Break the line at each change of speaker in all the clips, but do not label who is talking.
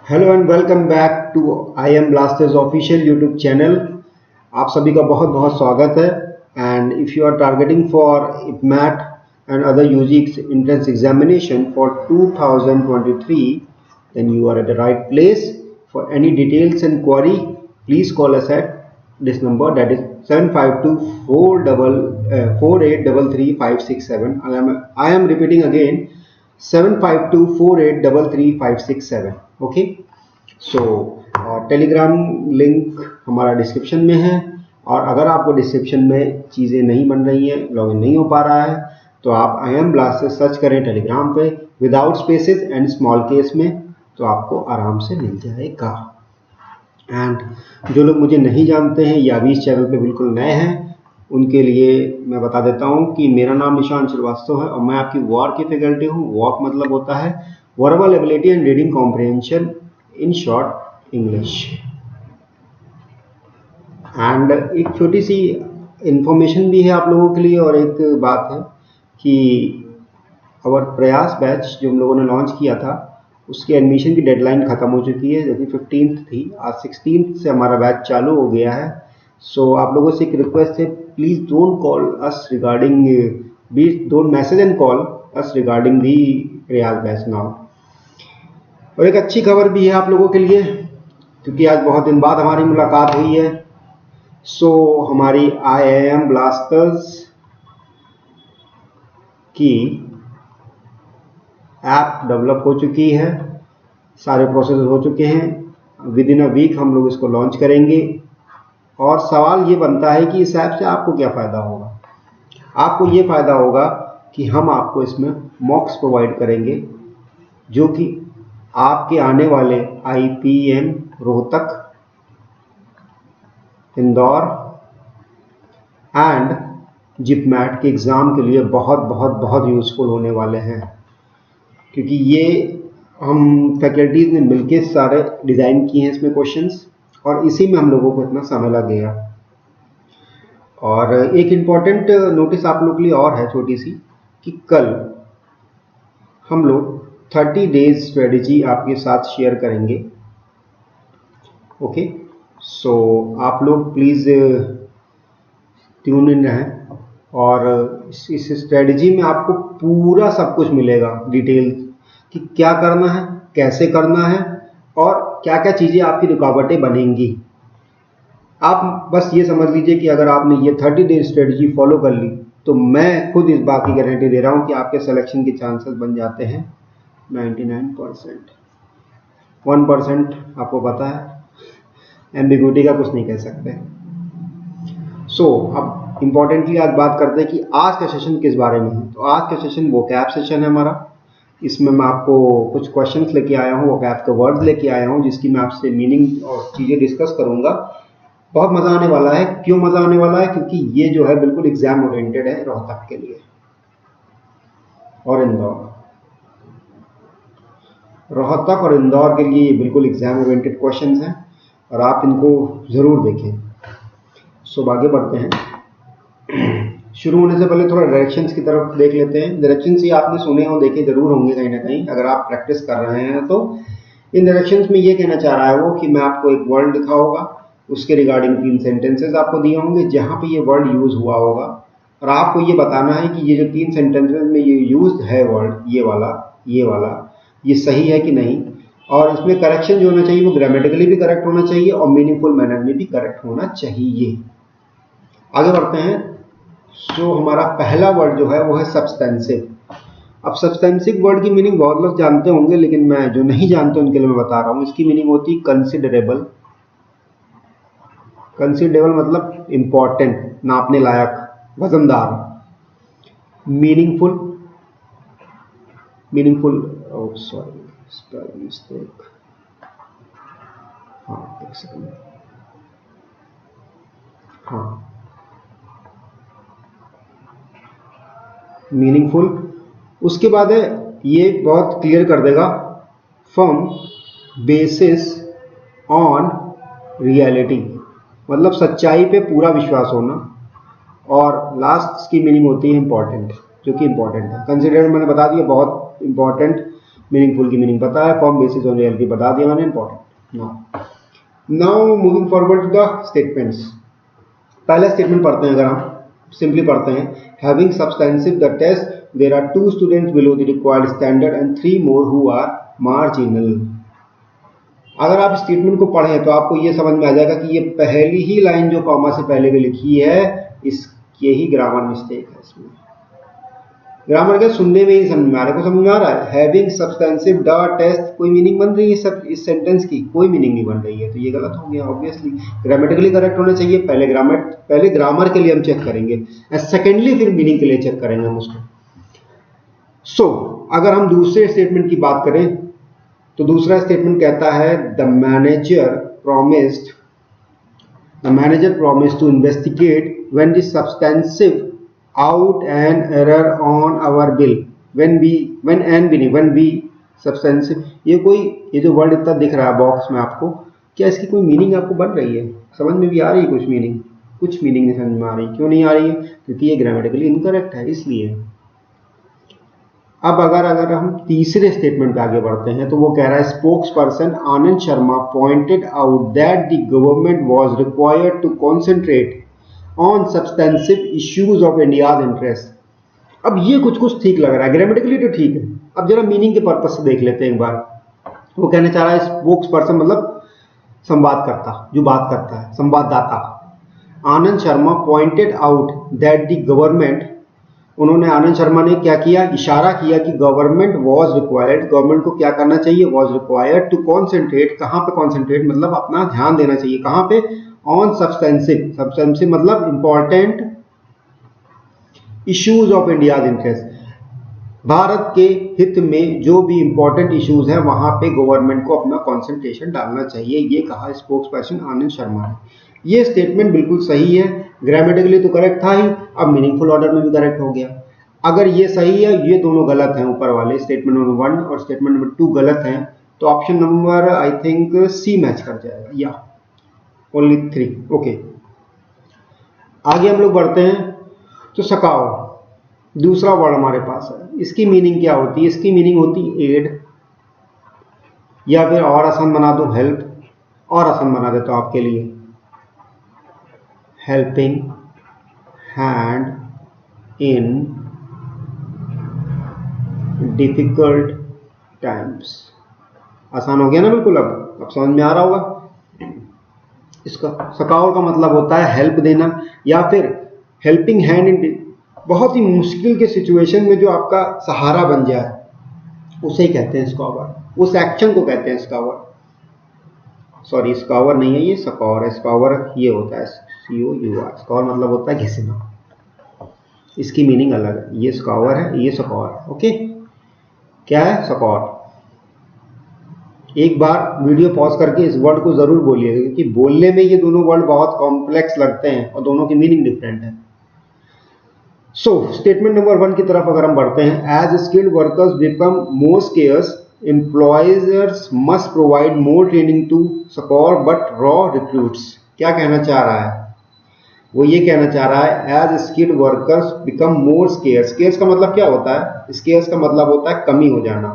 Hello and welcome back to I M blasters official YouTube channel. आप सभी का बहुत बहुत स्वागत है। And if you are targeting for IPMAT and other UG entrance examination for 2023 then you are at the right place. For any details and query, please call us at this number, that is 752-4833-567. I am repeating again, 752-4833-567. Okay, so Telegram link हमारा description में है, और अगर आपको description में चीज़ें नहीं बन रही हैं, लॉगिन नहीं हो पा रहा है, तो आप आई एम ब्लास्टर सर्च करें टेलीग्राम पे without spaces and small case में, तो आपको आराम से मिल जाएगा। एंड जो लोग मुझे नहीं जानते हैं या अभी इस चैनल पे बिल्कुल नए हैं, उनके लिए मैं बता देता हूँ कि मेरा नाम निशान श्रीवास्तव है और मैं आपकी वॉक की फैकल्टी हूँ। वॉक मतलब होता है verbal ability and reading comprehension, in short English. And एक छोटी सी इंफॉर्मेशन भी है आप लोगों के लिए, और एक बात है कि और प्रयास बैच जो हम लोगों ने लॉन्च किया था, उसकी एडमिशन की डेडलाइन ख़त्म हो चुकी है, जो कि 15th थी। आज 16th से हमारा बैच चालू हो गया है। सो आप लोगों से एक रिक्वेस्ट है, please don't call us regarding, don't message and call us regarding the प्रयास बैच नाउ। और एक अच्छी खबर भी है आप लोगों के लिए, क्योंकि आज बहुत दिन बाद हमारी मुलाकात हुई है। सो हमारी आई एम ब्लास्टर्स की ऐप डेवलप हो चुकी है, सारे प्रोसेस हो चुके हैं। विद इन अ वीक हम लोग इसको लॉन्च करेंगे। और सवाल ये बनता है कि इस ऐप से आपको क्या फ़ायदा होगा। आपको ये फ़ायदा होगा कि हम आपको इसमें मॉक्स प्रोवाइड करेंगे, जो कि आपके आने वाले IPM रोहतक, इंदौर एंड जिपमैट के एग्ज़ाम के लिए बहुत बहुत बहुत यूज़फुल होने वाले हैं, क्योंकि ये हम फैकल्टीज़ ने मिलके सारे डिज़ाइन किए हैं इसमें क्वेश्चंस, और इसी में हम लोगों को इतना समय लग गया। और एक इम्पॉर्टेंट नोटिस आप लोगों के लिए और है छोटी सी, कि कल हम लोग 30 डेज स्ट्रेटजी आपके साथ शेयर करेंगे। ओके, सो आप लोग प्लीज़ ट्यून इन रहें, और इस स्ट्रेटजी में आपको पूरा सब कुछ मिलेगा डिटेल, कि क्या करना है, कैसे करना है, और क्या क्या चीज़ें आपकी रुकावटें बनेंगी। आप बस ये समझ लीजिए कि अगर आपने ये 30 डेज स्ट्रेटजी फॉलो कर ली, तो मैं खुद इस बात की गारंटी दे रहा हूँ कि आपके सिलेक्शन के चांसेस बन जाते हैं 99%। 1% आपको पता है, एम्बिग्यूटी का कुछ नहीं कह सकते। सो अब इम्पॉर्टेंटली आज बात करते हैं कि आज का सेशन किस बारे में है। तो आज का सेशन वोकैब सेशन है हमारा। इसमें मैं आपको कुछ क्वेश्चंस लेके आया हूँ, वोकैब के वर्ड्स लेके आया हूँ, जिसकी मैं आपसे मीनिंग और चीज़ें डिस्कस करूँगा। बहुत मज़ा आने वाला है। क्यों मज़ा आने वाला है? क्योंकि ये जो है बिल्कुल एग्जाम ओरिएंटेड है रोहतक के लिए और इंदौर। रोहतक और इंदौर के लिए ये बिल्कुल एग्जाम ओरिएंटेड क्वेश्चंस हैं, और आप इनको ज़रूर देखें। सो आगे बढ़ते हैं। शुरू होने से पहले थोड़ा डायरेक्शंस की तरफ देख लेते हैं। डायरेक्शंस ही आपने सुने और देखे जरूर होंगे कहीं ना कहीं, अगर आप प्रैक्टिस कर रहे हैं तो। इन डायरेक्शंस में ये कहना चाह रहा है वो कि मैं आपको एक वर्ड लिखा होगा, उसके रिगार्डिंग 3 सेंटेंसेस आपको दिए होंगे जहाँ पे ये वर्ड यूज़ हुआ होगा, और आपको ये बताना है कि ये जो 3 सेंटेंसेस में ये यूज है वर्ड, ये वाला, ये सही है कि नहीं। और इसमें करेक्शन जो होना चाहिए वो ग्रामेटिकली भी करेक्ट होना चाहिए और मीनिंगफुल मैनर में भी करेक्ट होना चाहिए। आगे बढ़ते हैं। जो हमारा पहला वर्ड जो है वो है सब्सटेंसिव। अब सब्सटेंसिव वर्ड की मीनिंग बहुत लोग जानते होंगे, लेकिन मैं जो नहीं जानते उनके लिए मैं बता रहा हूँ। इसकी मीनिंग होती है कंसिडरेबल। कंसिडरेबल मतलब इंपॉर्टेंट, नापने लायक, वजनदार। मीनिंगफुल, सॉरी स्पेलिंग मिस्टेक, हाँ एक सेकंड, हाँ मीनिंगफुल। उसके बाद है, ये बहुत क्लियर कर देगा, फर्म बेसिस ऑन रियलिटी, मतलब सच्चाई पे पूरा विश्वास होना। और लास्ट की मीनिंग होती है इंपॉर्टेंट, जो कि इंपॉर्टेंट है। कंसिडर मैंने बता दिया, बहुत इंपॉर्टेंट, मीनिंगफुल की मीनिंग पता है, फॉर्म बेसिस ऑन रियलिटी बता दिया मैंने, important. Now moving forward to the statements. पहला स्टेटमेंट पढ़ते हैं, अगर हम सिंपली पढ़ते हैं, having substantive the test there are 2 students below the required standard and 3 more who are marginal. अगर आप स्टेटमेंट को पढ़ें तो आपको ये समझ में आ जाएगा कि ये पहली ही लाइन जो कॉमा से पहले भी लिखी है, इसके ही ग्रामर मिस्टेक है। इसमें ग्रामर क्या, सुनने में ही समझ में आ रहा है, को समझ में आ रहा है। हैविंग सब्सटेंसिव द टेस्ट, कोई मीनिंग बन रही है सब इस सेंटेंस की? कोई मीनिंग नहीं बन रही है, तो ये गलत हो गया ऑब्वियसली। ग्रामेटिकली करेक्ट होना चाहिए। पहले ग्रामर के लिए हम चेक करेंगे, सेकेंडली फिर मीनिंग के लिए चेक करेंगे हम उसको। सो अगर हम दूसरे स्टेटमेंट की बात करें तो दूसरा स्टेटमेंट कहता है the manager promised to investigate when the substantive out an error on our bill when we substantive, ये जो वर्ड इतना दिख रहा है बॉक्स में आपको, क्या इसकी कोई मीनिंग आपको बन रही है? समझ में भी आ रही है कुछ मीनिंग? कुछ मीनिंग नहीं समझ में आ रही। क्यों नहीं आ रही है? क्योंकि ये ग्रामेटिकली इनकरेक्ट है, इसलिए। अब अगर हम तीसरे स्टेटमेंट पे आगे बढ़ते हैं तो वो कह रहा है spokesperson Anand Sharma pointed out that the government was required to concentrate on substantive issues of India's interest. अब ये कुछ ठीक लग रहा है, ग्रामेटिकली तो ठीक है। अब जरा मीनिंग के पर्पज से देख लेते हैं एक बार। वो कहना चाह रहा है स्पोक्स पर्सन मतलब संवादकर्ता, जो बात करता है, संवाददाता। Anand Sharma pointed out that the government, उन्होंने, आनंद शर्मा ने क्या किया, इशारा किया कि गवर्नमेंट वाज रिक्वायर्ड, गवर्नमेंट को क्या करना चाहिए, वाज रिक्वायर्ड टू कॉन्सेंट्रेट, कहां पे कॉन्सेंट्रेट मतलब अपना ध्यान देना चाहिए, कहां पे, ऑन सब्सटेंसिव मतलब important issues of India's interest, Bharat के हित में जो भी इंपॉर्टेंट इश्यूज हैं वहां पे गवर्नमेंट को अपना कॉन्सेंट्रेशन डालना चाहिए, ये कहा स्पोक्स पर्सन आनंद शर्मा ने। ये स्टेटमेंट बिल्कुल सही है, ग्रामेटिकली तो करेक्ट था ही, अब मीनिंगफुल ऑर्डर में भी करेक्ट हो गया। अगर ये सही है, ये दोनों गलत हैं, ऊपर वाले स्टेटमेंट नंबर 1 और स्टेटमेंट नंबर 2 गलत हैं, तो option number I think C match कर जाएगा, या ओनली 3। ओके, आगे हम लोग बढ़ते हैं। तो सकाव दूसरा वर्ड हमारे पास है, इसकी मीनिंग क्या होती है? इसकी मीनिंग होती है एड, या फिर और आसान बना दो हेल्प, और आसान बना देता हूं आपके लिए, helping hand in difficult times. आसान हो गया ना बिल्कुल, अब समझ में आ रहा होगा। इसका सकाव का मतलब होता है हेल्प देना, या फिर हेल्पिंग हैंड इन, बहुत ही मुश्किल के सिचुएशन में जो आपका सहारा बन जाए, उसे ही कहते हैं स्कॉवर, उस एक्शन को कहते हैं स्कॉवर। सॉरी, स्कॉवर नहीं है ये, स्कॉर है। स्कॉवर ये होता है COUR, स्कॉर मतलब होता है घिसना, इसकी मीनिंग अलग है। ये स्कॉवर है, ये स्कॉर है। ओके, क्या है स्कॉर? एक बार वीडियो पॉज करके इस वर्ड को जरूर बोलिएगा, क्योंकि बोलने में ये दोनों वर्ड बहुत कॉम्प्लेक्स लगते हैं और दोनों की मीनिंग डिफरेंट है। सो स्टेटमेंट नंबर 1 की तरफ अगर हम बढ़ते हैं, as skilled workers become more scarce employers must provide more training to score but raw recruits. क्या कहना चाह रहा है? वो ये कहना चाह रहा है as skilled workers become more scarce. Scarce का मतलब क्या होता है? स्केयर्स का मतलब होता है कमी हो जाना।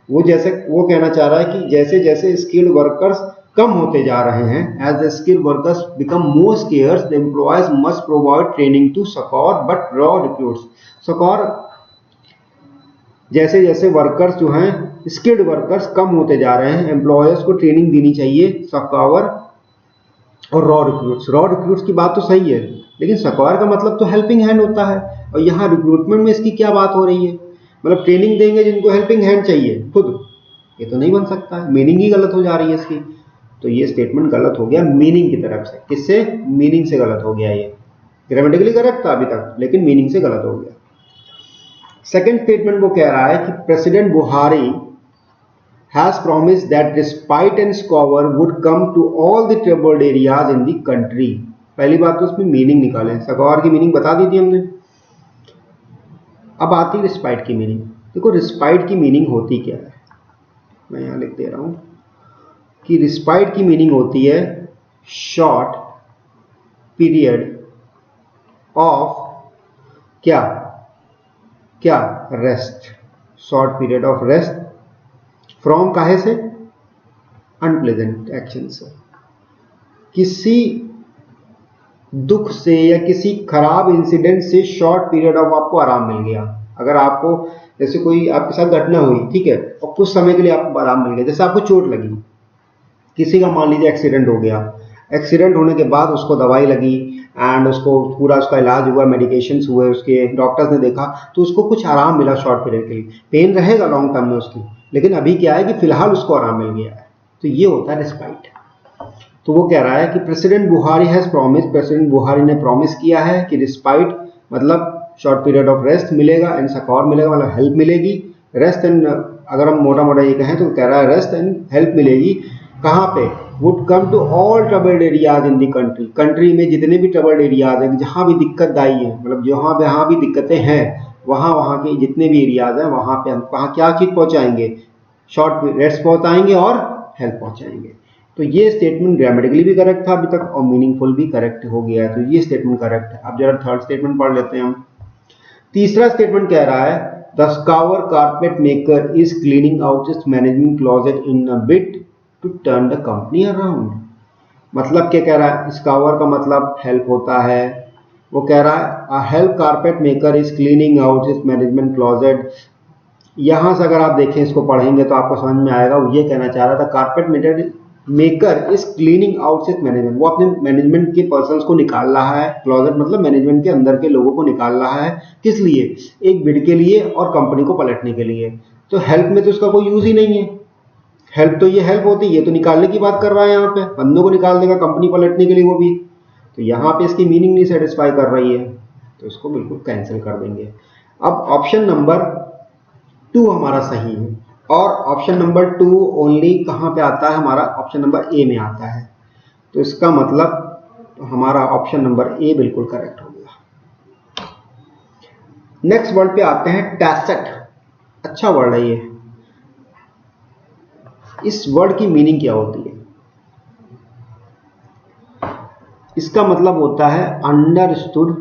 वो कहना चाह रहा है कि जैसे जैसे स्किल्ड वर्कर्स कम होते जा रहे हैं, as the skilled workers become more scarce the employees must provide training to score but raw recruits. Score, जैसे जैसे वर्कर्स जो हैं, स्किल्ड वर्कर्स कम होते जा रहे हैं, एम्प्लॉयर्स को ट्रेनिंग देनी चाहिए स्कोर और रॉ रिक्रूट्स। रॉ रिक्रूट्स की बात तो सही है, लेकिन स्कोर का मतलब तो हेल्पिंग हैंड होता है, और यहाँ रिक्रूटमेंट में इसकी क्या बात हो रही है? मतलब ट्रेनिंग देंगे जिनको हेल्पिंग हैंड चाहिए खुद, ये तो नहीं बन सकता है, मीनिंग ही गलत हो जा रही है इसकी। तो ये स्टेटमेंट गलत हो गया मीनिंग की तरफ से। किससे? मीनिंग से गलत हो गया। ये ग्रामेटिकली करेक्ट था अभी तक, लेकिन मीनिंग से गलत हो गया। सेकंड स्टेटमेंट वो कह रहा है कि प्रेसिडेंट बुहारी has promised that respite and scour would come to all the troubled areas in the country। पहली बात तो उसमें मीनिंग निकालें, स्कोर की मीनिंग बता दी थी हमने। अब आती है रिस्पाइट की मीनिंग। देखो रिस्पाइट की मीनिंग होती क्या है, मैं यहाँ लिख दे रहा हूँ कि रिस्पाइट की मीनिंग होती है शॉर्ट पीरियड ऑफ क्या rest, short period of rest from काहे से, अनप्लेजेंट एक्शन से, किसी दुख से या किसी खराब इंसिडेंट से शॉर्ट पीरियड ऑफ आपको आराम मिल गया। अगर आपको जैसे कोई आपके साथ घटना हुई, ठीक है, और कुछ समय के लिए आपको आराम मिल गया, जैसे आपको चोट लगी, किसी का मान लीजिए एक्सीडेंट हो गया, एक्सीडेंट होने के बाद उसको दवाई लगी एंड उसको पूरा उसका इलाज हुआ, मेडिकेशंस हुए, उसके डॉक्टर्स ने देखा तो उसको कुछ आराम मिला शॉर्ट पीरियड के लिए। पेन रहेगा लॉन्ग टर्म में उसकी, लेकिन अभी क्या है कि फिलहाल उसको आराम मिल गया है, तो ये होता है रिस्पाइट। तो वो कह रहा है कि प्रेसिडेंट बुहारी हैज प्रॉमिस, प्रेसिडेंट बुहारी ने प्रॉमिस किया है कि रिस्पाइट मतलब शॉर्ट पीरियड ऑफ रेस्ट मिलेगा एंड सकोर मिलेगा, मतलब हेल्प मिलेगी। रेस्ट एंड, अगर हम मोटा मोटा ये कहें तो कह रहा है रेस्ट एंड हेल्प मिलेगी। कहाँ पे, would come to all troubled areas in the country, country में जितने भी ट्रबल्ड एरियाज हैं, जहाँ भी दिक्कतदायी है, मतलब जहाँ भी दिक्कतें हैं, वहाँ के जितने भी एरियाज हैं वहाँ पे हम वहाँ क्या चीज़ पहुँचाएंगे, शॉर्ट रेस्ट पहुँचाएंगे और हेल्प पहुँचाएंगे। तो ये स्टेटमेंट ग्रामेटिकली भी करेक्ट था अभी तक और मीनिंगफुल भी करेक्ट हो गया है, तो ये स्टेटमेंट करेक्ट है। अब जरा थर्ड स्टेटमेंट पढ़ लेते हैं हम। तीसरा स्टेटमेंट कह रहा है the square carpet maker is cleaning out its management closet in a bit to turn the company around. मतलब क्या कह रहा है, स्कावर का मतलब हेल्प होता है। वो कह रहा है a help carpet maker is cleaning out its management closet. यहां से अगर आप देखें, इसको पढ़ेंगे तो आपको समझ में आएगा, वो ये कहना चाह रहा था carpet maker is cleaning out its management, वो अपने मैनेजमेंट के पर्सन्स को निकाल रहा है, क्लोजेट मतलब मैनेजमेंट के अंदर के लोगों को निकाल रहा है। किस लिए, एक बिड के लिए और कंपनी को पलटने के लिए। तो हेल्प में तो उसका कोई यूज ही नहीं है, हेल्प तो ये हेल्प होती है, ये तो निकालने की बात कर रहा है, यहाँ पे बंदों को निकाल देगा कंपनी पलटने के लिए वो भी। तो यहाँ पे इसकी मीनिंग नहीं सेटिस्फाई कर रही है, तो इसको बिल्कुल कैंसिल कर देंगे। अब ऑप्शन नंबर 2 हमारा सही है, और ऑप्शन नंबर 2 ओनली कहाँ पे आता है, हमारा ऑप्शन नंबर ए में आता है। तो इसका मतलब हमारा ऑप्शन नंबर ए बिल्कुल करेक्ट हो गया। नेक्स्ट वर्ड पे आते हैं टैसेट। अच्छा वर्ड है ये। इस वर्ड की मीनिंग क्या होती है, इसका मतलब होता है अंडरस्टूड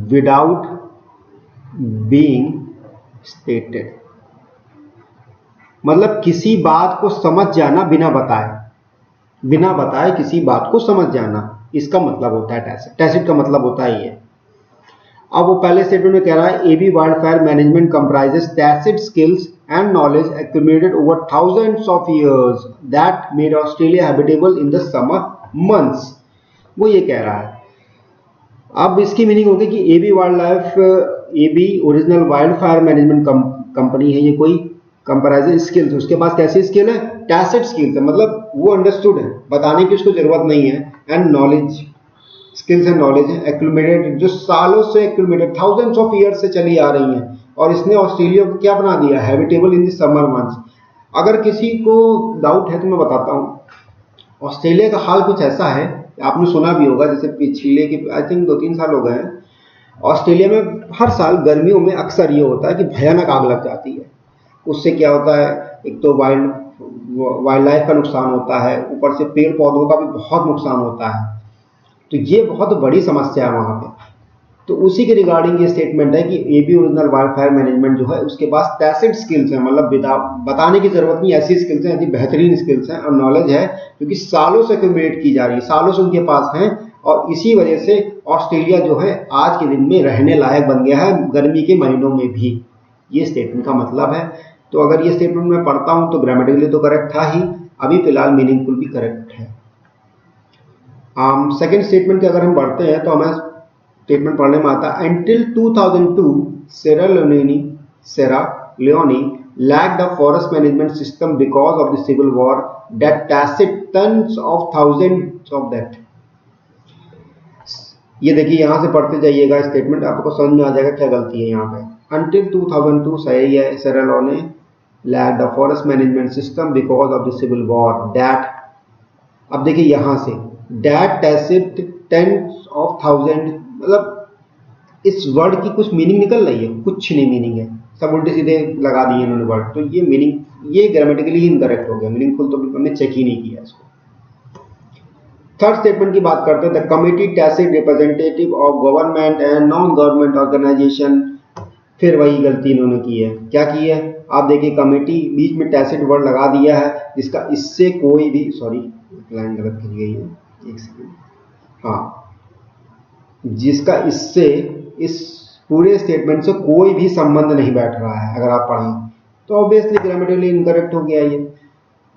विदाउट बीइंग स्टेटेड, मतलब किसी बात को समझ जाना बिना बताए किसी बात को समझ जाना, इसका मतलब होता है टैसिट। टैसिट का मतलब होता है ये। अब वो पहले स्टेटमेंट में कह रहा है A B wildfire management comprises tacit skills and knowledge accumulated over thousands of years that made Australia habitable in the summer months. वो ये कह रहा है। अब इसकी मीनिंग होगी कि A B wildlife, A B original wildfire management company है, ये कोई कंपैरिजन स्किल्स, उसके पास कैसी स्किल है, टैसिट स्किल्स है, मतलब वो अंडरस्टूड है, बताने की उसको जरूरत नहीं है। And knowledge, skills and knowledge है एक्यूमुलेटेड, जो सालों से एक्यूमुलेटेड थाउजेंड्स ऑफ ईयर्स से चली आ रही हैं, और इसने ऑस्ट्रेलिया को क्या बना दिया, habitable in the summer months. अगर किसी को डाउट है तो मैं बताता हूँ, ऑस्ट्रेलिया का हाल कुछ ऐसा है, आपने सुना भी होगा, जैसे पिछले के आई थिंक 2-3 साल हो गए हैं, ऑस्ट्रेलिया में हर साल गर्मियों में अक्सर ये होता है कि भयानक आग लग जाती है। उससे क्या होता है, एक तो वाइल्ड लाइफ का नुकसान होता है, ऊपर से पेड़ पौधों का भी बहुत नुकसान होता है। तो ये बहुत बड़ी समस्या है वहाँ पे। तो उसी के रिगार्डिंग ये स्टेटमेंट है कि A B original wildfire management जो है उसके पास टैसिट स्किल्स है, मतलब बताने की जरूरत नहीं, ऐसी स्किल्स हैं, ऐसी बेहतरीन स्किल्स हैं और नॉलेज है क्योंकि सालों से एक्यूमुलेट की जा रही है, सालों से उनके पास हैं, और इसी वजह से ऑस्ट्रेलिया जो है आज के दिन में रहने लायक बन गया है, गर्मी के महीनों में भी। ये स्टेटमेंट का मतलब है। तो अगर ये स्टेटमेंट मैं पढ़ता हूं तो ग्रामेटिकली तो करेक्ट था ही, अभी फिलहाल मीनिंगफुल भी करेक्ट है। सेकेंड स्टेटमेंट के अगर हम पढ़ते हैं तो हमें स्टेटमेंट पढ़ने में आता है until 2002 Sierra Leone lacked a forest management system because of the civil war that tacit tons of thousands of death। ये देखिए यहाँ से पढ़ते जाइएगा स्टेटमेंट, आपको समझ में आ जाएगा क्या गलती है यहाँ पे। until 2002 सही है, Sierra Leone lacked a forest management system because of the civil war that, अब देखिए यहाँ से that tacit tens of thousands, मतलब इस वर्ड की कुछ मीनिंग निकल रही है, कुछ नहीं मीनिंग है, सब उल्टे सीधे लगा दिए इन्होंने वर्ड। तो ये मीनिंग, ये ग्रामेटिकली इनकरेक्ट हो गया, मीनिंगफुल तो हमने चेक ही नहीं किया इसको। थर्ड स्टेटमेंट की बात करते हैं, the committee tacit representative of government and non government organisation फिर वही गलती इन्होंने की है। क्या की है आप देखिए, कमेटी बीच में टैसिट वर्ड लगा दिया है जिसका इससे कोई भी, सॉरी लाइन गलत की गई है, एक सेकेंड, हाँ, जिसका इससे इस पूरे स्टेटमेंट से कोई भी संबंध नहीं बैठ रहा है। अगर आप पढ़ें तो ऑब्वियसली ग्रामेटिकली इनकरेक्ट हो गया ये।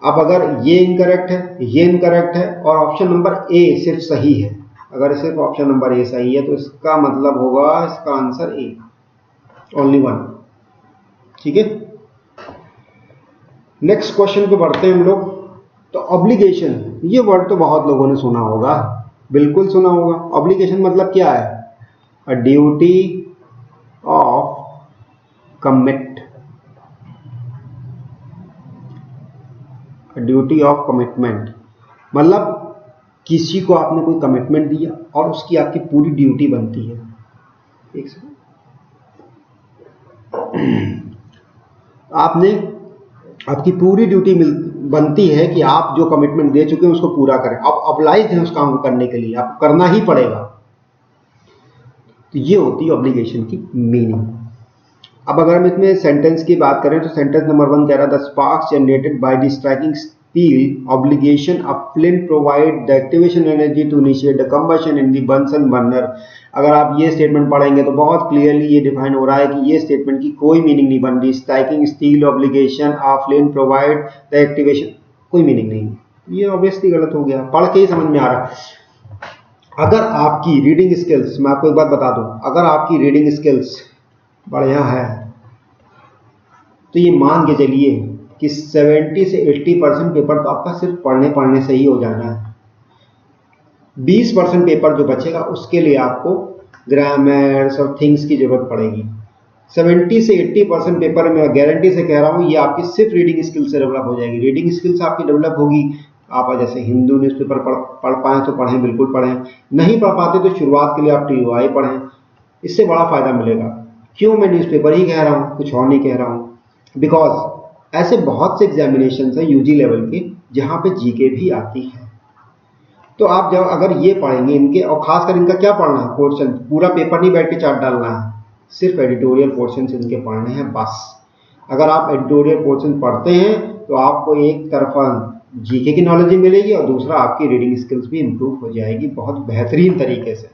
अब अगर ये इनकरेक्ट है, ये इनकरेक्ट है और ऑप्शन नंबर ए सिर्फ सही है, अगर सिर्फ ऑप्शन नंबर ए सही है तो इसका मतलब होगा इसका आंसर ए, ओनली वन। ठीक है, नेक्स्ट क्वेश्चन पे बढ़ते हैं हम लोग। तो ऑब्लिगेशन, ये वर्ड तो बहुत लोगों ने सुना होगा, बिल्कुल सुना होगा। ऑब्लिगेशन मतलब क्या है? A duty of commit, duty of commitment, मतलब किसी को आपने कोई कमिटमेंट दिया और उसकी आपकी पूरी ड्यूटी बनती है। एक सेकंड, आपने आपकी पूरी ड्यूटी बनती है कि आप जो कमिटमेंट दे चुके हैं उसको पूरा करें। आप ऑब्लाइज्ड हैं उस काम को करने के लिए, आपको करना ही पड़ेगा। तो ये होती है ऑब्लिगेशन की मीनिंग। अब अगर हम इसमें सेंटेंस की बात करें तो सेंटेंस नंबर 1 कह रहा था, sparks generated by the striking steel obligation of flint provide the activation energy to initiate the combustion in the Bunsen burner. अगर आप ये स्टेटमेंट पढ़ेंगे तो बहुत क्लियरली ये डिफाइन हो रहा है कि ये स्टेटमेंट की कोई मीनिंग नहीं बन रही। Striking steel obligation of flint provide the activation, कोई मीनिंग नहीं, ये ऑब्वियसली गलत हो गया, पढ़ के ही समझ में आ रहा है। अगर आपकी रीडिंग स्किल्स, मैं आपको एक बात बता दूं, अगर आपकी रीडिंग स्किल्स बढ़िया है तो ये मान के चलिए कि 70 से 80% पेपर तो आपका सिर्फ पढ़ने से ही हो जाना है। 20% पेपर जो बचेगा उसके लिए आपको ग्रामर्स और थिंग्स की जरूरत पड़ेगी। 70 से 80% पेपर में मैं गारंटी से कह रहा हूँ ये आपकी सिर्फ रीडिंग स्किल से डेवलप हो जाएगी। रीडिंग स्किल्स आपकी डेवलप होगी, आप जैसे हिंदू न्यूज़पेपर पढ़ पाएँ तो पढ़ें, बिल्कुल पढ़ें, नहीं पढ़ पाते तो शुरुआत के लिए आप TOI पढ़ें, इससे बड़ा फायदा मिलेगा। क्यों मैं न्यूज़पेपर ही कह रहा हूँ, कुछ और नहीं कह रहा हूँ, बिकॉज ऐसे बहुत से एग्जामिनेशन हैं UG लेवल के जहाँ पे GK भी आती है। तो आप जब अगर ये पढ़ेंगे इनके, और खासकर इनका क्या पढ़ना है, पोर्शन, पूरा पेपर नहीं बैठ के चार्ट डालना है, सिर्फ एडिटोरियल पोर्शन इनके पढ़ने हैं बस। अगर आप एडिटोरियल पोर्शन पढ़ते हैं तो आपको एक तरफा GK की नॉलेज भी मिलेगी और दूसरा आपकी रीडिंग स्किल्स भी इम्प्रूव हो जाएगी, बहुत बेहतरीन तरीके से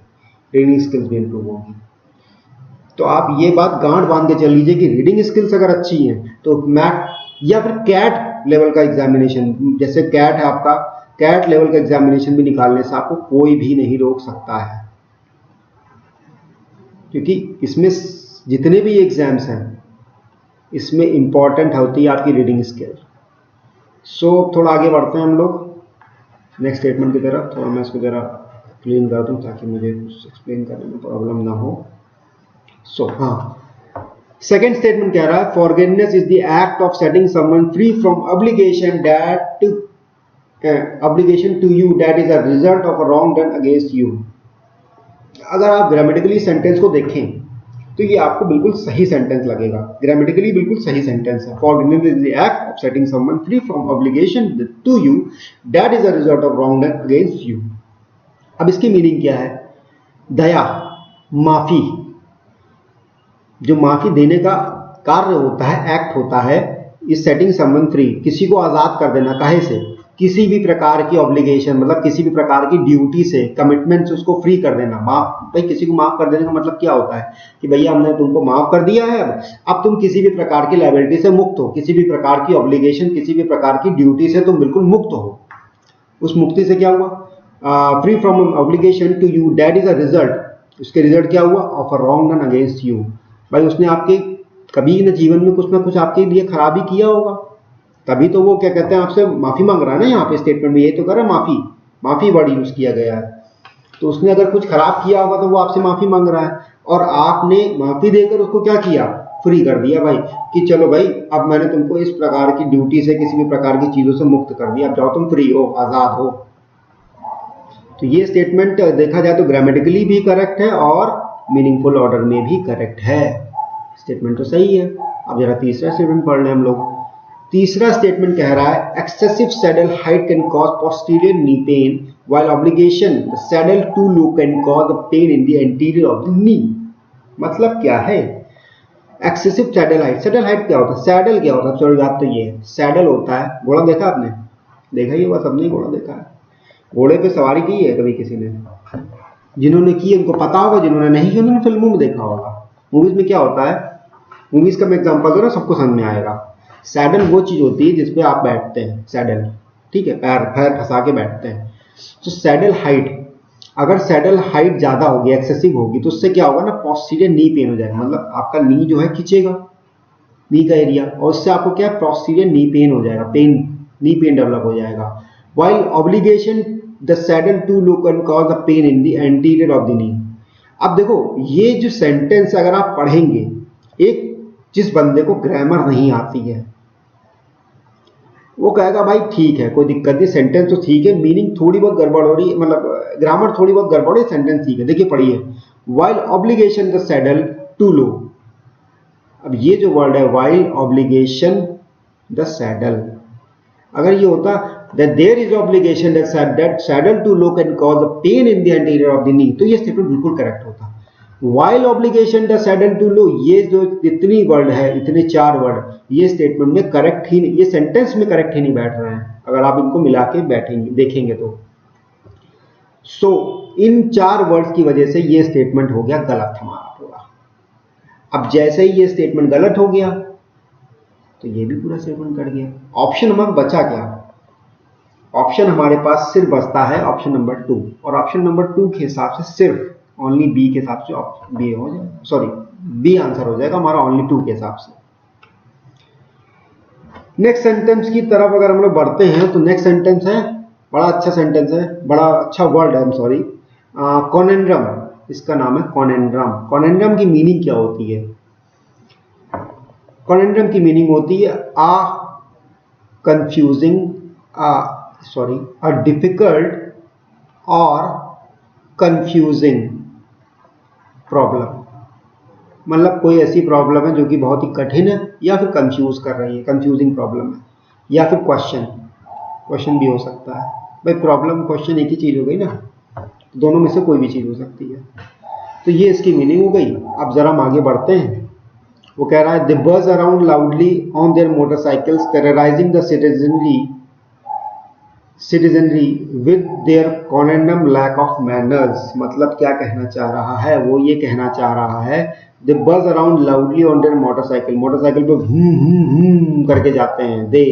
रीडिंग स्किल्स भी इम्प्रूव होगी। तो आप ये बात गांठ बांध के चल लीजिए कि रीडिंग स्किल्स अगर अच्छी हैं तो मैट या फिर कैट लेवल का एग्जामिनेशन, जैसे कैट है आपका, कैट लेवल का एग्जामिनेशन भी निकालने से आपको कोई भी नहीं रोक सकता है, क्योंकि इसमें जितने भी एग्जाम्स हैं इसमें इंपॉर्टेंट होती है आपकी रीडिंग स्किल। सो थोड़ा आगे बढ़ते हैं हम लोग नेक्स्ट स्टेटमेंट की तरफ। थोड़ा मैं इसको जरा क्लीन कर दूं ताकि मुझे कुछ एक्सप्लेन करने में प्रॉब्लम ना हो। हाँ, सेकेंड स्टेटमेंट कह रहा है, forgiveness is the act of setting someone free from obligation to you that is a result of a wrong done against you. अगर आप ग्रामेटिकली सेंटेंस को देखें तो ये आपको बिल्कुल सही सेंटेंस लगेगा, ग्रामेटिकली बिल्कुल सही सेंटेंस है। Forgiveness is the act of setting someone free from obligation to you that is a result of wrong done against you. अब इसकी मीनिंग क्या है? दया, माफी, जो माफी देने का कार्य होता है, एक्ट होता है, इस सेटिंग समवन फ्री, किसी को आजाद कर देना, काहे से? किसी भी प्रकार की ऑब्लिगेशन, मतलब किसी भी प्रकार की ड्यूटी से, कमिटमेंट से उसको फ्री कर देना। माफ, भाई किसी को माफ कर देने का मतलब क्या होता है कि भैया हमने तुमको माफ कर दिया है, अब तुम किसी भी प्रकार की लायबिलिटी से मुक्त हो, किसी भी प्रकार की ऑब्लिगेशन, किसी भी प्रकार की ड्यूटी से तुम बिल्कुल मुक्त हो। उस मुक्ति से क्या हुआ? Free from obligation to you that is a result, उसके रिजल्ट क्या हुआ? Of a wrong done against you. भाई उसने आपके कभी न जीवन में कुछ ना कुछ आपके लिए खराबी किया होगा, तभी तो वो क्या कहते हैं आपसे माफी मांग रहा है ना। यहाँ पे स्टेटमेंट में ये तो कर रहा है, माफी वर्ड यूज किया गया है। तो उसने अगर कुछ खराब किया होगा तो वो आपसे माफी मांग रहा है, और आपने माफी देकर उसको क्या किया? फ्री कर दिया भाई, कि चलो भाई अब मैंने तुमको इस प्रकार की ड्यूटी से, किसी भी प्रकार की चीजों से मुक्त कर दिया, अब जाओ तुम फ्री हो, आजाद हो। तो ये स्टेटमेंट देखा जाए तो ग्रामेटिकली भी करेक्ट है और मीनिंगफुल ऑर्डर में भी करेक्ट है। स्टेटमेंट तो सही है। अब जरा तीसरा स्टेटमेंट पढ़ लें हम लोग। तीसरा स्टेटमेंट कह रहा है, excessive saddle height can cause posterior knee pain while obligation the saddle to low can cause the pain in the anterior of the knee. मतलब क्या है? Excessive saddle height, saddle height क्या होता है, सैडल क्या होता है, चलो बात तो ये है, सैडल होता है, घोड़ा देखा आपने, देखा ही होगा सबने घोड़ा देखा है, घोड़े पे सवारी की है कभी किसी ने, जिन्होंने की उनको पता होगा, जिन्होंने नहीं की उन्होंने फिल्मों में देखा होगा। मूवीज में क्या होता है, मूवीज का मैं एग्जांपल दूं ना सबको समझ में आएगा। सैडल वो चीज होती है जिसपे आप बैठते हैं, सैडल, ठीक है, पैर पैर फंसा के बैठते हैं। तो सैडल हाइट, अगर सैडल हाइट ज्यादा होगी, एक्सेसिव होगी, तो उससे क्या होगा ना, पोस्टीरियर नी पेन हो जाएगा, मतलब आपका नी जो है खींचेगा, नी का एरिया, और उससे आपको क्या है, पोस्टीरियर नी पेन हो जाएगा, पेन, नी पेन डेवलप हो जाएगा। While obligation the saddle too look and cause the pain in the anterior of the knee. अब देखो ये जो सेंटेंस अगर आप पढ़ेंगे, एक जिस बंदे को ग्रामर नहीं आती है वो कहेगा भाई ठीक है कोई दिक्कत नहीं, सेंटेंस तो ठीक है, मीनिंग थोड़ी बहुत गड़बड़ हो रही है, मतलब ग्रामर थोड़ी बहुत गड़बड़ है, सेंटेंस ठीक है। देखिए पढ़िए, while obligation the saddle to low, अब ये जो वर्ड है व्हाइल ऑब्लिगेशन द सैडल, अगर ये होता that there is obligation that saddle to look and cause a pain in the anterior of the knee, तो ये स्टेटमेंट बिल्कुल करेक्ट होता। while obligation the saddle to look, ये जो इतनी वर्ड है, इतने चार वर्ड, ये स्टेटमेंट में करेक्ट ही नहीं, ये सेंटेंस में करेक्ट ही नहीं बैठ रहे हैं अगर आप इनको मिला के बैठेंगे देखेंगे तो। सो इन चार वर्ड्स की वजह से ये स्टेटमेंट हो गया गलत हमारा पूरा। अब जैसे ही ये स्टेटमेंट गलत हो गया तो ये भी पूरा स्टेटमेंट कट गया। ऑप्शन हमारा बचा क्या, ऑप्शन हमारे पास सिर्फ बचता है ऑप्शन नंबर 2, और ऑप्शन नंबर 2 के हिसाब से सिर्फ ओनली बी के हिसाब से बी हो जाएगा, सॉरी बी आंसर हो जाएगा हमारा ओनली 2 के हिसाब से। नेक्स्ट सेंटेंस की तरफ अगर हम लोग बढ़ते हैं तो नेक्स्ट सेंटेंस है, बड़ा अच्छा सेंटेंस है, बड़ा अच्छा वर्ड है, सॉरी, कॉनेंड्रम, इसका नाम है कॉनेंड्रम। कॉनेंड्रम की मीनिंग क्या होती है, कॉनेंड्रम की मीनिंग होती है कंफ्यूजिंग, a difficult और confusing प्रॉब्लम, मतलब कोई ऐसी प्रॉब्लम है जो कि बहुत ही कठिन है या फिर कंफ्यूज कर रही है, कंफ्यूजिंग प्रॉब्लम है, या फिर क्वेश्चन भी हो सकता है। भाई प्रॉब्लम क्वेश्चन एक ही चीज हो गई ना, दोनों में से कोई भी चीज हो सकती है। तो ये इसकी मीनिंग हो गई। अब जरा हम आगे बढ़ते हैं। वो कह रहा है they buzz around loudly on their motorcycles terrorising the citizenry with their conundrum lack of manners। मतलब क्या कहना चाह रहा है, वो ये कहना चाह रहा है they buzz around loudly on their motorcycle, motorcycle पे करके जाते हैं, दे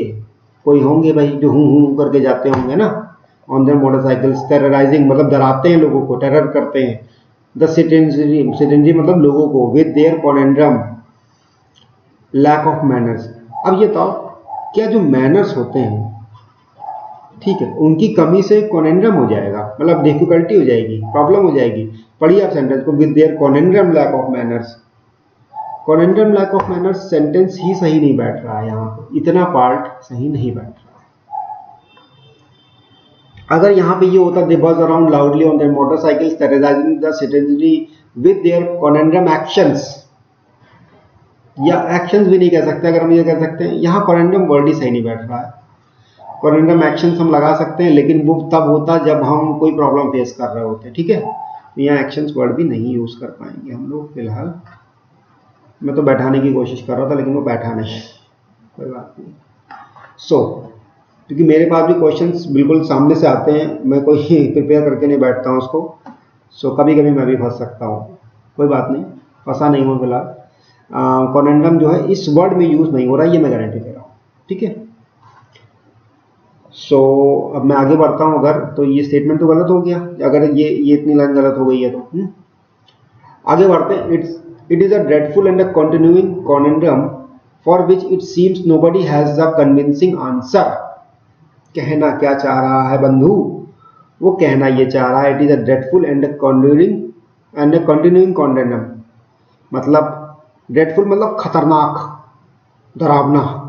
कोई होंगे भाई जो करके जाते होंगे ना, on their motorcycles, terrorizing मतलब डराते हैं लोगों को, टेरर करते हैं, the citizenry मतलब लोगों को, with their conundrum lack of manners। अब ये तो क्या जो मैनर्स होते हैं, ठीक है, उनकी कमी से कॉनेंड्रम हो जाएगा, मतलब डिफिकल्टी हो जाएगी, प्रॉब्लम हो जाएगी। पढ़िए आप सेंटेंस को, with their conundrum lack of manners. Conundrum lack of manners sentence ही सही नहीं बैठ रहा है, यहाँ पे इतना पार्ट सही नहीं बैठ रहा है। अगर यहाँ पे ये होता they buzz around loudly on their motorcycles terrorising the citizenry with their conundrum actions, या एक्शंस भी नहीं कह सकते, अगर हम ये कह सकते हैं, यहाँ कॉनेंड्रम वर्ड ही सही नहीं बैठ रहा है। कॉनेंड्रम एक्शंस हम लगा सकते हैं, लेकिन वो तब होता जब हम कोई प्रॉब्लम फेस कर रहे होते, ठीक है। तो यहाँ एक्शंस वर्ड भी नहीं यूज कर पाएंगे हम लोग फिलहाल। मैं तो बैठाने की कोशिश कर रहा था लेकिन वो बैठा नहीं, कोई बात नहीं। क्योंकि मेरे पास भी क्वेश्चंस बिल्कुल सामने से आते हैं, मैं कोई प्रिपेयर करके नहीं बैठता हूँ उसको, कभी कभी मैं भी फंस सकता हूँ, कोई बात नहीं, फंसा नहीं हूँ फिलहाल। कॉनेंड्रम जो है इस वर्ड में यूज नहीं हो रहा, ये मैं गारंटी दे रहा हूँ, ठीक है। अब मैं आगे बढ़ता हूं, अगर तो ये स्टेटमेंट तो गलत हो गया, अगर ये इतनी लाइन गलत हो गई है तो आगे बढ़ते हैं। It is a dreadful and a continuing conundrum for which it seems nobody has a convincing answer. कहना क्या चाह रहा है बंधु, वो कहना ये चाह रहा है it is a dreadful and a continuing conundrum, मतलब ड्रेडफुल मतलब खतरनाक, डरावना,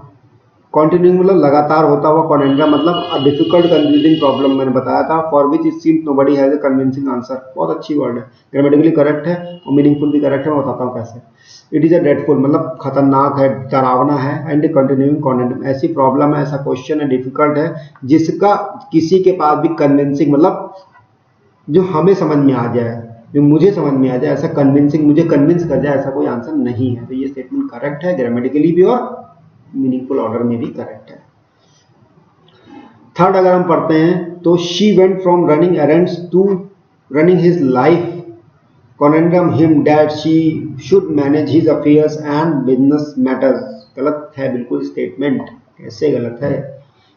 कॉन्टिन्यूइंग मतलब लगातार होता हुआ, कॉनेंड्रम मतलब डिफिकल्ट कंफ्यूजिंग प्रॉब्लम मैंने बताया था, for which it seems nobody has a convincing answer. बहुत अच्छी वर्ड है, ग्रामेटिकली करेक्ट है और मीनिंगफुल भी करेक्ट है, मैं बताता हूँ कैसे। इट इज अ ड्रेडफुल मतलब खतरनाक है, डरावना है, एंड कंटिन्यूइंग कॉन्टिन्यूइंग ऐसी प्रॉब्लम है, ऐसा क्वेश्चन है, डिफिकल्ट है, जिसका किसी के पास भी कन्विंसिंग मतलब जो हमें समझ में आ जाए, जो मुझे समझ में आ जाए, ऐसा कन्विंसिंग मुझे कन्विंस कर जाए, ऐसा कोई आंसर नहीं है। तो ये स्टेटमेंट करेक्ट है, ग्रामेटिकली भी और मीनिंगफुल ऑर्डर में भी करेक्ट है। थर्ड अगर हम पढ़ते हैं तो she went from running errands to running his life conundrum him that she should manage his affairs and business matters। गलत है बिल्कुल स्टेटमेंट, कैसे गलत है?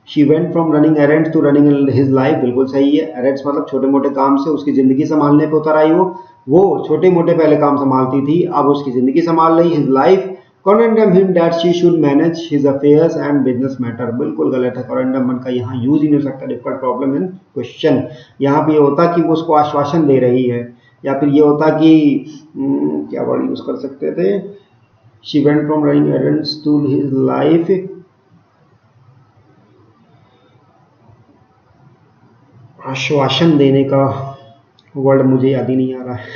She went from running errands to running his life, बिल्कुल सही है। errands मतलब छोटे मोटे काम से उसकी जिंदगी संभालने पे उतर आई वो छोटे मोटे पहले काम संभालती थी, अब उसकी जिंदगी संभाल रही, his life। conundrum him that she should manage his affairs and business matter, बिल्कुल गलत है। conundrum का यहाँ यूज ही नहीं हो सकता, डिफिकल्ट प्रॉब्लम इन क्वेश्चन। यहाँ पे ये होता कि वो उसको आश्वासन दे रही है, या फिर ये होता कि क्या वर्ड यूज कर सकते थे, she went from running errands to his life, आश्वासन देने का वर्ड मुझे याद ही नहीं आ रहा है।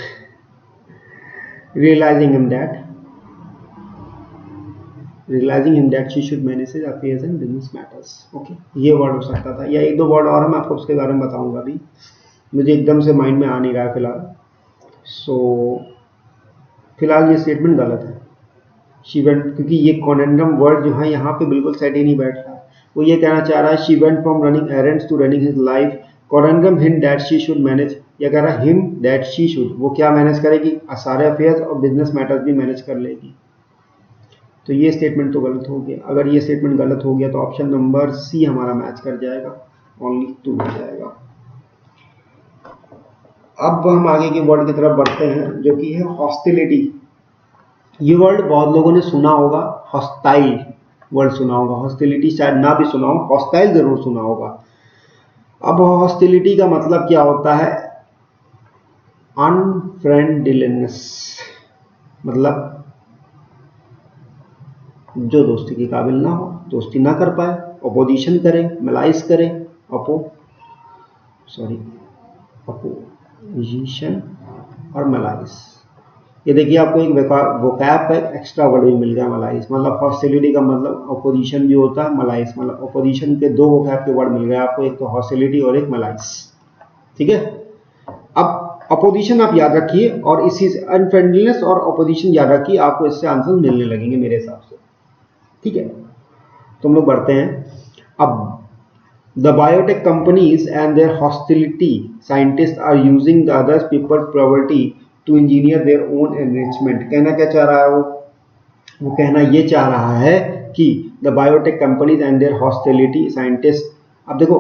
Realising him that she should manage his affairs and business matters. Okay, ये वर्ड हो सकता था, या एक दो वर्ड और है, मैं आपको उसके बारे में बताऊंगा अभी, मुझे एकदम से माइंड में आ नहीं रहा है फिलहाल। फिलहाल ये स्टेटमेंट गलत है। शी वेंट, क्योंकि ये कॉनेंड्रम वर्ड जो है यहाँ पे बिल्कुल सेट ही नहीं बैठ रहा। वो ये कहना चाह रहा है she went from running errands to running his life, conundrum him that she should manage, या कह रहा है हिम दैट शी शुड, वो क्या मैनेज करेगी? सारे अफेयर्स और बिजनेस मैटर्स भी मैनेज कर लेगी। तो ये स्टेटमेंट तो गलत हो गया। अगर ये स्टेटमेंट गलत हो गया तो ऑप्शन नंबर सी हमारा मैच कर जाएगा, ओनली 2 हो जाएगा। अब हम आगे के वर्ड की तरफ बढ़ते हैं जो कि है हॉस्टिलिटी। ये वर्ड बहुत लोगों ने सुना होगा, हॉस्टाइल वर्ड सुना होगा, हॉस्टिलिटी शायद ना भी सुना हो, हॉस्टाइल जरूर सुना होगा। अब हॉस्टिलिटी का मतलब क्या होता है? अनफ्रेंडलीनेस, मतलब जो दोस्ती के काबिल ना हो, दोस्ती ना कर पाए, अपोजिशन करे, मलाइस करे, अपोजिशन और मलाइस। ये देखिए आपको एक वोकैब का एक्स्ट्रा वर्ड भी मिल गया, मलाइस। मतलब हॉस्टिलिटी का मतलब अपोजिशन भी होता है, मलाइस मतलब अपोजिशन के 2 वोकैब के वर्ड मिल गए आपको, एक तो हॉस्टिलिटी और एक मलाइस। ठीक है, अब अपोजिशन आप याद रखिए और इसी से अनफ्रेंडलीनेस और अपोजिशन याद रखिए, आपको इससे आंसर मिलने लगेंगे मेरे हिसाब से। ठीक है, तो हम लोग बढ़ते हैं। अब the biotech companies and their hostility scientists are using the other people's poverty to engineer their own enrichment। कहना क्या चाह रहा है वो कहना ये चाह रहा है कि the biotech companies and their hostility scientists। अब देखो,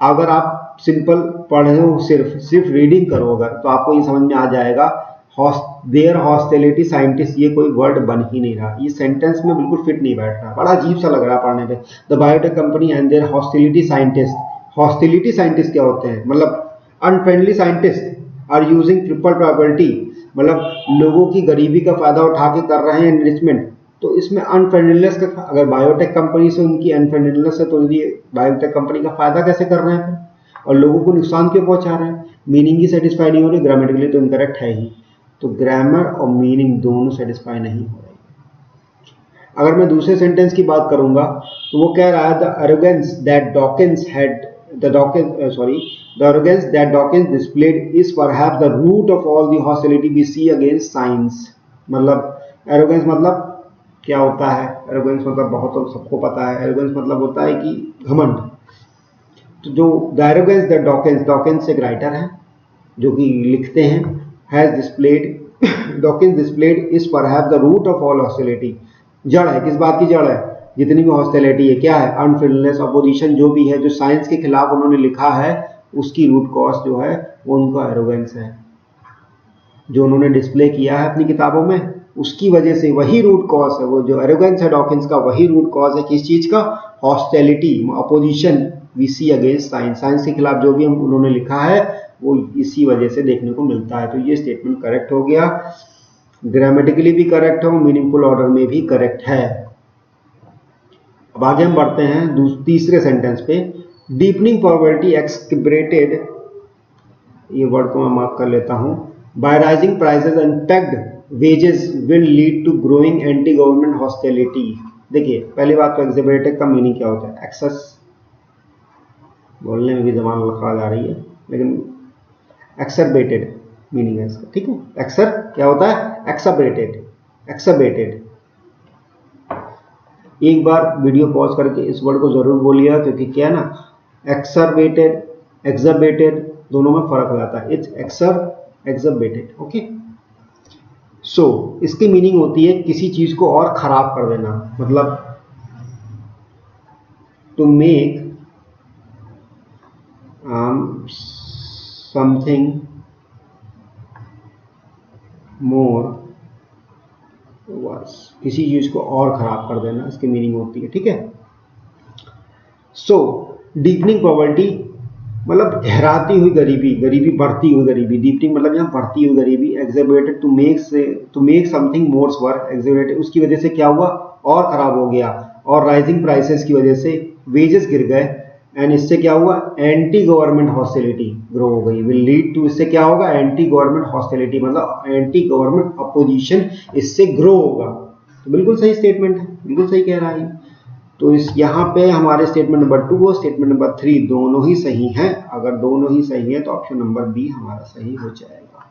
अगर आप सिंपल पढ़े हो, सिर्फ रीडिंग करो अगर, तो आपको ये समझ में आ जाएगा देयर हॉस्टिलिटी साइंटिस्ट, ये कोई वर्ड बन ही नहीं रहा, ये सेंटेंस में बिल्कुल फिट नहीं बैठ रहा, बड़ा अजीब सा लग रहा है पढ़ने पे। The biotech company and their hostility scientist, hostility scientist क्या होते हैं? मतलब unfriendly scientist are using triple property, मतलब लोगों की गरीबी का फायदा उठा के कर रहे हैं एनरिचमेंट। तो इसमें अनफ्रेंडलीनेस का, अगर बायोटेक कंपनी से उनकी अनफ्रेंडलीनेस है तो ये बायोटेक कंपनी का फायदा कैसे कर रहे हैं और लोगों को नुकसान क्यों पहुंचा रहे हैं? मीनिंग ही सेटिस्फाई नहीं हो रही, ग्रामेटिकली तो इनकरेक्ट है ही। तो ग्रामर और मीनिंग दोनों सेटिस्फाई नहीं हो रही। अगर मैं दूसरे सेंटेंस की बात करूंगा तो वो कह रहा है the arrogance that Dawkins had the arrogance that Dawkins displayed is perhaps the root of all the hostility we see against science। मतलब arrogance मतलब क्या होता है? arrogance मतलब बहुत तो सबको पता है, arrogance मतलब होता है कि घमंड। तो जो the arrogance that Dawkins एक राइटर है जो कि लिखते हैं, has displayed Dawkins displayed is perhaps the root of all hostility। जड़ है, किस बात की जड़ है? जितनी भी हॉस्टिलिटी है क्या है? अनफ्रेंडलीनेस, अपोजिशन जो भी है, जो साइंस के खिलाफ उन्होंने लिखा है, उसकी रूट कॉज जो है वो उनका एरोगेंस है, जो उन्होंने डिस्प्ले किया है अपनी किताबों में, उसकी वजह से वही रूट कॉज है। वो जो एरोगेंस है डॉकिंस का, वही रूट कॉज है किस चीज का? Hostility, opposition we see against science, science के खिलाफ जो भी उन्होंने लिखा है वो इसी वजह से देखने को मिलता है। तो ये स्टेटमेंट करेक्ट हो गया, ग्रामेटिकली भी करेक्ट है, मीनिंगफुल ऑर्डर में भी करेक्ट है। अब आगे हम बढ़ते हैं तीसरे सेंटेंस पे। डीपनिंग पॉवर्टी एक्सक्रिबेटेड, ये वर्ड को मैं मार्क कर लेता हूं, by rising prices and pegged wages will lead to growing anti government hostility. देखिए पहली बात तो एक्सक्रिबेटेड का मीनिंग क्या होता है? एक्सेस, बोलने में भी जबान लड़खड़ा जा रही है, लेकिन एक्सरबेटेड मीनिंग है इसका, ठीक है। एक्सर क्या होता है, एक्सर्बेटेड, एक्सर्बेटेड। एक बार वीडियो पॉज करके इस वर्ड को जरूर बोलिएगा, क्योंकि क्या है ना, एक्सर्बेटेड, एक्सर्बेटेड दोनों में फर्क हो जाता है। It's एक्सर्बेटेड, okay. सो इसकी मीनिंग होती है किसी चीज को और खराब कर देना, मतलब to make something more worse, किसी चीज को और खराब कर देना, इसकी मीनिंग होती है, ठीक है। सो डीपनिंग पॉवर्टी मतलब गहराती हुई गरीबी, गरीबी बढ़ती हुई गरीबी, डीपनिंग मतलब यहाँ बढ़ती हुई गरीबी। Exacerbated to make something more worse, exacerbated उसकी वजह से क्या हुआ, और खराब हो गया। और राइजिंग प्राइसेस की वजह से वेजेस गिर गए, एंड इससे क्या हुआ, एंटी गवर्नमेंट हॉस्टिलिटी ग्रो हो गई। विल लीड टू, इससे क्या होगा, एंटी गवर्नमेंट हॉस्टिलिटी मतलब एंटी गवर्नमेंट अपोजिशन इससे ग्रो होगा। तो बिल्कुल सही स्टेटमेंट है, बिल्कुल सही कह रहा है। तो इस यहाँ पे हमारे स्टेटमेंट नंबर 2 और स्टेटमेंट नंबर 3 दोनों ही सही हैं। अगर दोनों ही सही है तो ऑप्शन नंबर बी हमारा सही हो जाएगा।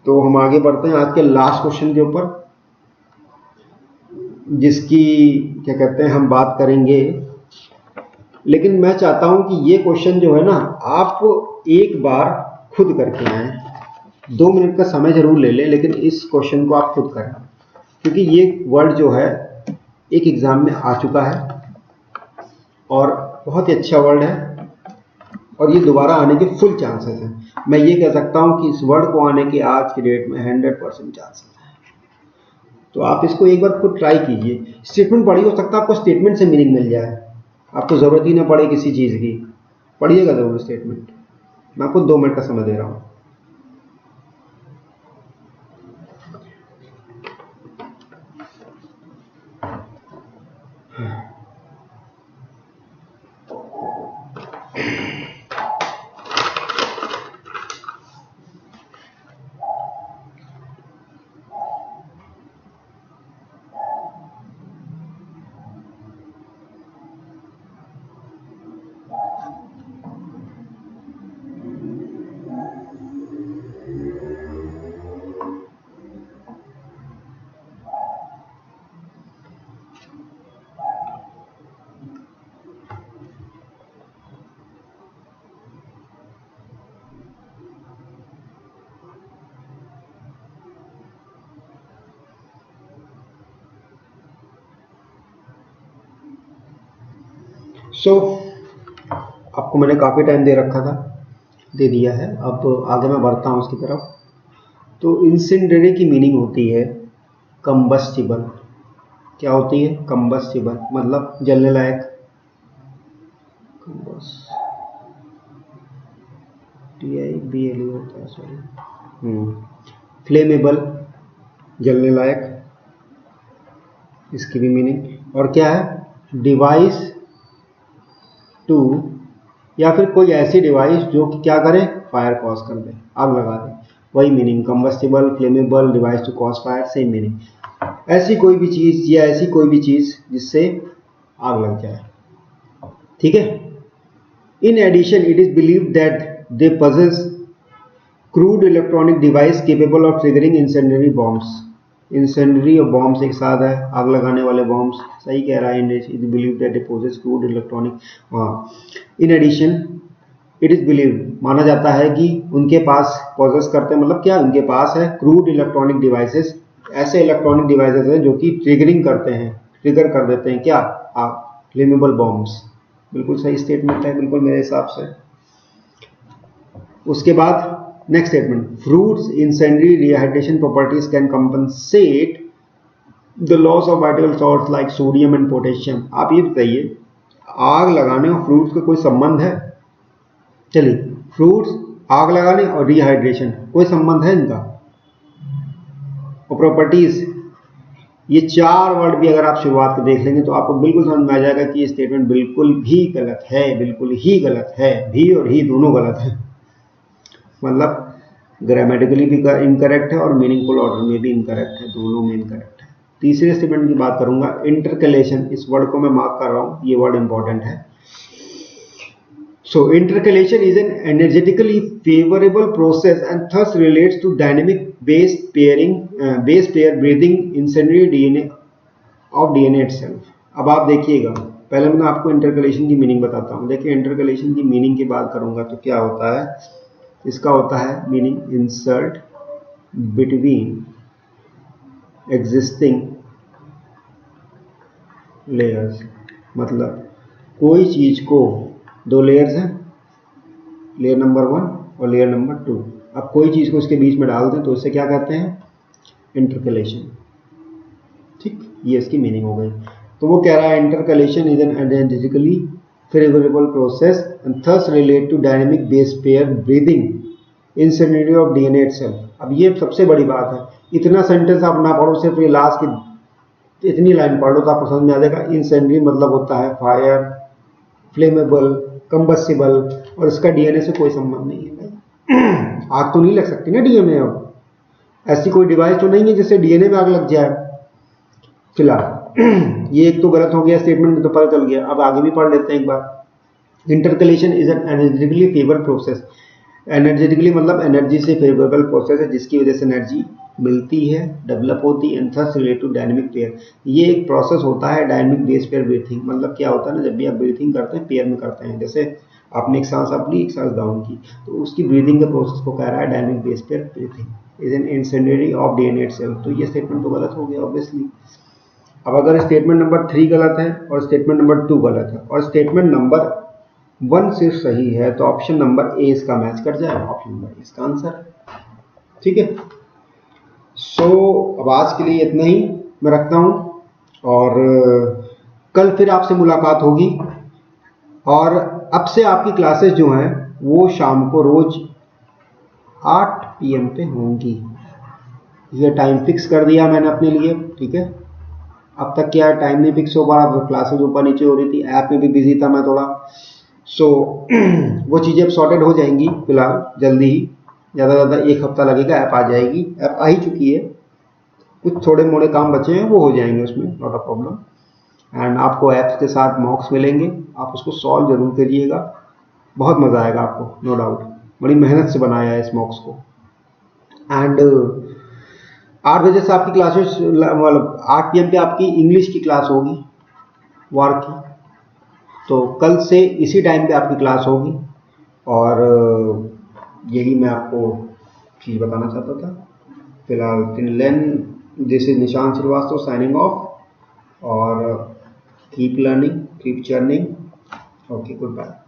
तो हम आगे बढ़ते हैं आज के लास्ट क्वेश्चन के ऊपर, जिसकी क्या कहते हैं हम बात करेंगे। लेकिन मैं चाहता हूं कि ये क्वेश्चन जो है ना, आप एक बार खुद करके आए, 2 मिनट का समय जरूर ले लें, लेकिन इस क्वेश्चन को आप खुद करें, क्योंकि ये वर्ड जो है एक एग्जाम में आ चुका है और बहुत ही अच्छा वर्ड है, और ये दोबारा आने के फुल चांसेस हैं। मैं ये कह सकता हूं कि इस वर्ड को आने के आज की डेट में 100% चांसेस हैं। तो आप इसको एक बार खुद ट्राई कीजिए। स्टेटमेंट पढ़ी, हो सकता है आपको स्टेटमेंट से मीनिंग मिल जाए, आपको जरूरत ही ना पड़े किसी चीज की। पढ़िएगा जरूर स्टेटमेंट। मैं आपको 2 मिनट का समय दे रहा हूं। आपको मैंने काफ़ी टाइम दे रखा था, दे दिया है। अब आगे मैं बढ़ता हूँ उसकी तरफ। तो इंसिनरेरी की मीनिंग होती है कंबस्टिबल। क्या होती है, कंबस्टिबल मतलब जलने लायक। TIBLE होता है, सॉरी। फ्लेमेबल, जलने लायक, इसकी भी मीनिंग। और क्या है, डिवाइस टू, या फिर कोई ऐसी डिवाइस जो कि क्या करे, फायर कॉज कर दे, आग लगा दे, वही meaning. Combustible, flammable, device to cause fire, same meaning. ऐसी कोई भी चीज या ऐसी कोई भी चीज जिससे आग लग जाए, ठीक है। In addition it is believed that they possess crude electronic device capable of triggering incendiary bombs। Incendiary और बॉम्ब्स एक साथ है, आग लगाने वाले बॉम्ब्स, सही कह रहा है। It believe that it possess crude electronic. In addition it is believe, माना जाता है कि उनके पास, पोजेस करते हैं मतलब क्या, उनके पास है क्रूड इलेक्ट्रॉनिक डिवाइसेस, ऐसे इलेक्ट्रॉनिक डिवाइसेस हैं जो कि ट्रिगरिंग करते हैं, ट्रिगर कर देते हैं क्या, फ्लेमेबल बॉम्ब्स। बिल्कुल सही स्टेटमेंट है, बिल्कुल मेरे हिसाब से। उसके बाद next statement, fruits incendiary rehydration properties can compensate the loss of vital salts like sodium and potassium. आप ये बताइए, आग लगाने और फ्रूट्स का कोई संबंध है? चलिए, फ्रूट्स, आग लगाने और रिहाइड्रेशन, कोई संबंध है इनका? और प्रॉपर्टीज, ये 4 वर्ड भी अगर आप शुरुआत को देख लेंगे तो आपको बिल्कुल समझ में आ जाएगा कि ये स्टेटमेंट बिल्कुल भी गलत है, बिल्कुल ही गलत है। भी और ही दोनों गलत है, मतलब ग्रामेटिकली भी इनकरेक्ट है और मीनिंगफुल ऑर्डर में भी इनकरेक्ट है, दोनों में इनकरेक्ट है। तीसरे स्टेटमेंट की बात करूंगा, इंटरकलेशन। इस वर्ड को मैं मार्क कर रहा हूं, ये वर्ड इंपॉर्टेंट है। So intercalation is an energetically favorable process and thus relates to dynamic base pair breathing incendiary DNA of DNA itself. अब आप देखिएगा, पहले मैं आपको इंटरकलेशन की मीनिंग बताता हूँ। देखिए इंटरकलेशन की मीनिंग की बात करूंगा तो क्या होता है, इसका होता है meaning insert between existing layers. मतलब कोई चीज को दो लेयर्स हैं, लेयर नंबर 1 और लेयर नंबर 2, अब कोई चीज को इसके बीच में डाल दें तो इसे क्या कहते हैं, इंटरकलेशन। ठीक, ये इसकी मीनिंग हो गई। तो वो कह रहा है intercalation is an energetically favourable process and thus relate to dynamic base pair breathing incendiary of DNA itself. अब ये सबसे बड़ी बात है, इतना सेंटेंस आप ना पढ़ो, सिर्फ ये लास्ट की इतनी लाइन पढ़ लो तो आपको समझ में आ जाएगा। इंसेंडियरी मतलब होता है फायर, फ्लेमेबल, कंबस्टिबल, और इसका डीएनए से कोई संबंध नहीं है भाई। आग तो नहीं लग सकती ना डीएनए, अब ऐसी कोई डिवाइस तो नहीं है जिससे डीएनए में आग लग जाए फिलहाल। ये एक तो गलत हो गया स्टेटमेंट में, तो पता चल गया। अब आगे भी पढ़ लेते हैं एक बार। Intercalation is an energetically favourable process. Energetically मतलब एनर्जी से फेवरेबल प्रोसेस है जिसकी वजह से एनर्जी मिलती है, डेवलप होती है, and thus relate to dynamic pair. ये एक प्रोसेस होता है डायनेमिक बेस पेयर ब्रीथिंग। मतलब क्या होता है ना, जब भी आप ब्रीथिंग करते हैं पेयर में करते हैं, जैसे आपने एक सांस अप ली, एक सांस डाउन की, तो उसकी ब्रीदिंग के प्रोसेस को कह रहा है dynamic base pair breathing is an incendiary of DNA itself. तो ये स्टेटमेंट तो गलत हो गया ऑब्वियसली। अब अगर स्टेटमेंट नंबर 3 गलत है और स्टेटमेंट नंबर 2 गलत है और स्टेटमेंट नंबर 1 सिर्फ सही है, तो ऑप्शन नंबर ए इसका मैच कर जाएगा, ऑप्शन नंबर ए इसका आंसर। ठीक है, सो अब आज के लिए इतना ही मैं रखता हूं, और कल फिर आपसे मुलाकात होगी। और अब से आपकी क्लासेस जो हैं वो शाम को रोज 8 PM पे होंगी। ये टाइम फिक्स कर दिया मैंने अपने लिए। ठीक है, अब तक क्या टाइम नहीं फिक्स हो पा रहा, क्लासेस ऊपर नीचे हो रही थी, ऐप में भी बिजी था मैं थोड़ा। सो वो चीज़ें अब सॉर्टेड हो जाएंगी फिलहाल जल्दी ही, ज़्यादा से ज़्यादा 1 हफ्ता लगेगा, ऐप आ जाएगी। ऐप आ ही चुकी है, कुछ थोड़े मोड़े काम बचे हैं वो हो जाएंगे उसमें, नॉट अ प्रॉब्लम। एंड आपको ऐप्स के साथ मॉक्स मिलेंगे, आप उसको सॉल्व जरूर करिएगा, बहुत मज़ा आएगा आपको, नो डाउट। बड़ी मेहनत से बनाया है इस मॉक्स को। एंड 8 बजे से आपकी क्लासेस, मतलब 8 PM पे आपकी इंग्लिश की क्लास होगी, वार की। तो कल से इसी टाइम पे आपकी क्लास होगी, और यही मैं आपको चीज़ बताना चाहता था फिलहाल। Till then, this is Nishant Srivastava signing off, और keep learning, keep churning. Okay, good bye.